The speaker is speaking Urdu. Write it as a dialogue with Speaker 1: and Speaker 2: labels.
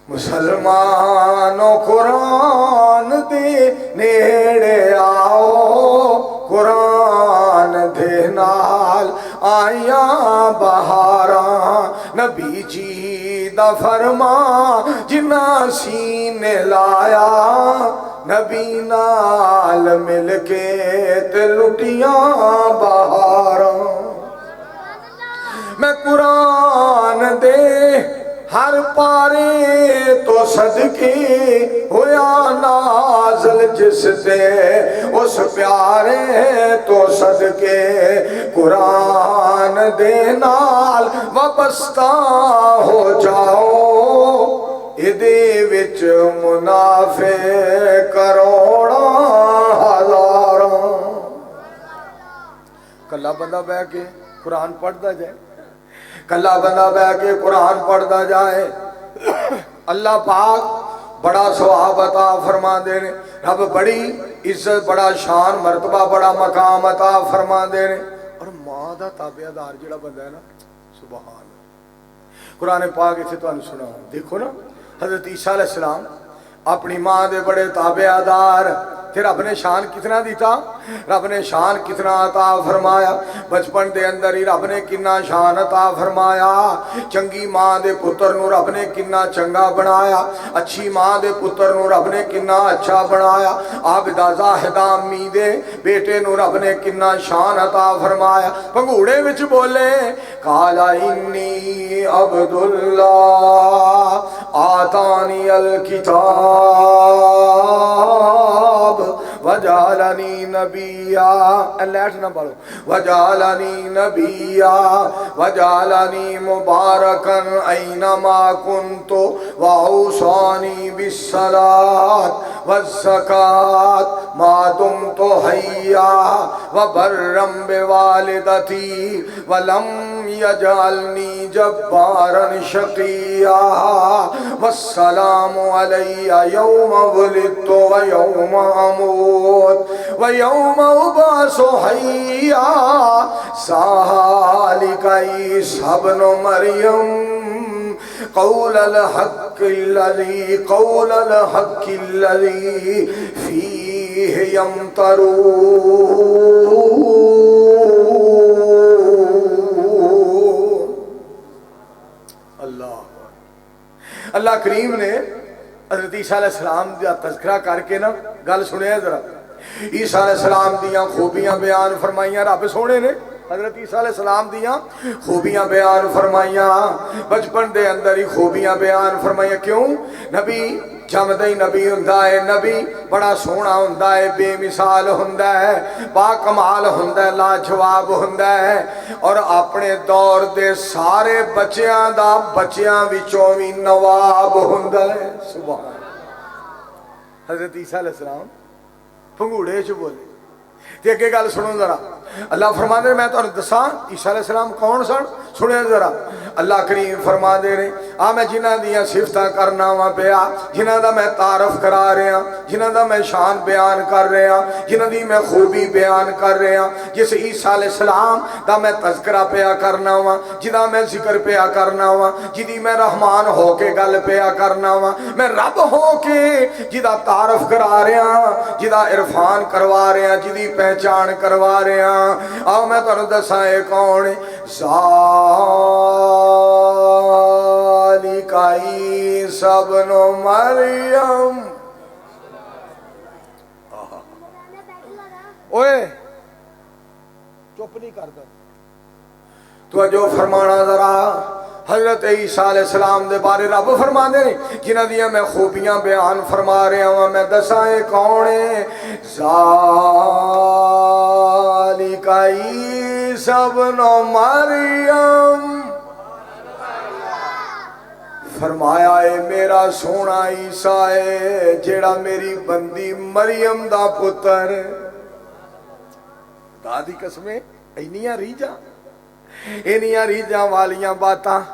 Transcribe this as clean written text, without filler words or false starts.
Speaker 1: مسلمانوں قرآن دے نیڑے آؤ، قرآن دے نال آیاں بہاراں، نبی جی دا فرمان جنہ سینے لایا، نبی نال مل کے تے لٹیاں بہاراں۔ میں قرآن دے ہر پارے تو صدقے ہویا نازل، جس دے اس پیارے تو صدقے قرآن دے نال وابستہ ہو جاؤ، ادے وچ منافع کروڑاں ہزاراں۔ کلا بندہ بیٹھ کے قرآن پڑھتا جائے، کلا بندہ بیٹھ کے قرآن پڑھتا جائے، اللہ پاک بڑا ثواب عطا فرما دے نے، رب بڑی عزت، بڑا شان مرتبہ، بڑا مقام عطا فرما دے نے۔ اور ماں دا تابع دار جڑا بندہ ہے نا، سبحان اللہ، قرآن پاک اسے تو سنا دیکھو نا، حضرت عیسیٰ علیہ السلام اپنی ماں دے بڑے تابع دار، پھر رب نے شان کتنا دیتا، رب نے شان کتنا عطا فرمایا، بچپن دے اندر ہی رب نے کنا شان عطا فرمایا، چنگی ماں دے پتر نو رب نے کنا چنگا بنایا، اچھی ماں دے پتر نو رب نے کنا اچھا بنایا، عابدہ زاہدہ امی دے بیٹے نو رب نے کنا شان عطا فرمایا۔ پنگوڑے وچ بولے قالا انی عبداللہ آتانی الکتاب وجعلنی نبیا، لیٹ نہ پڑھو، وجعلنی نبیا وجعلنی مبارکن اینما کنت واوصانی بالصلاۃ والزکاۃ ما دمت حیا وبرا بوالدتی ولم یجعلنی جبارا شقیا والسلام علی یوم ولدت ویوم اموت ویوم ابعث حیا ذالک عیسی ابن مریم قول الحق الذی فیہ یمترون۔ اللہ کریم نے حضرت عیسیٰ علیہ السلام کا تذکرہ کر کے نا گل سنے ذرا، عیسیٰ علیہ السلام دیاں خوبیاں بیان فرمائیاں رب سونے نے، حضرت عیسیٰ علیہ السلام دیاں خوبیاں بیان فرمائیاں، بچپن دے اندر ہی خوبیاں بیان فرمائیاں۔ کیوں؟ نبی جمدہ ہی نبی ہوندا ہے، نبی بڑا سونا ہوندا ہے، بے مثال ہوندا ہے، با کمال ہوندا ہے، لاجواب ہوندا ہے، اور اپنے دور دے سارے بچیاں دا بچیاں وچوں وی نواب ہوندا ہے۔ سبحان اللہ۔ حضرت عیسیٰ علیہ السلام پنگوڑے چ بولے تے اگے گل سنو ذرا، اللہ فرما دے میں تانوں دساں عیسیٰ علیہ السلام کون سن، سنیا ذرا۔ اللہ کریم فرما دے رہے میں جنہ دیاں صفتاں کرنا وا پیا، جنہ دا میں تعارف کرا رہا، جنہ دا میں شان بیان کر رہا، جنہ دی میں خوبی بیان کر رہا، جس عیسیٰ علیہ السلام دا میں تذکرہ پیا کرنا وا، جدا میں ذکر پیا کرنا وا، جدی میں رحمان ہو کے گل پیا کرنا وا، میں رب ہو کے جدا تعارف کرا رہا، جدا عرفان کروا رہا، جدی پہچان کروا رہا۔ آؤ میں تانوں دساں اے کون، ذالک عیسی ابن مریم۔ اوئے چپ نہیں کرتا تو جو فرمانا ذرا، حضرت عیسیٰ علیہ السلام دے بارے رب فرما دے جنہ دیاں میں خوبیاں بیان فرما رہا ہوں، میں دساں کون ہے، ذالک عیسی ابن مریم۔ فرمایا اے میرا سونا عیسیٰ ہے جیڑا میری بندی مریم دا پتر، دادی قسمیں اینیاں ریجاں والیاں باتاں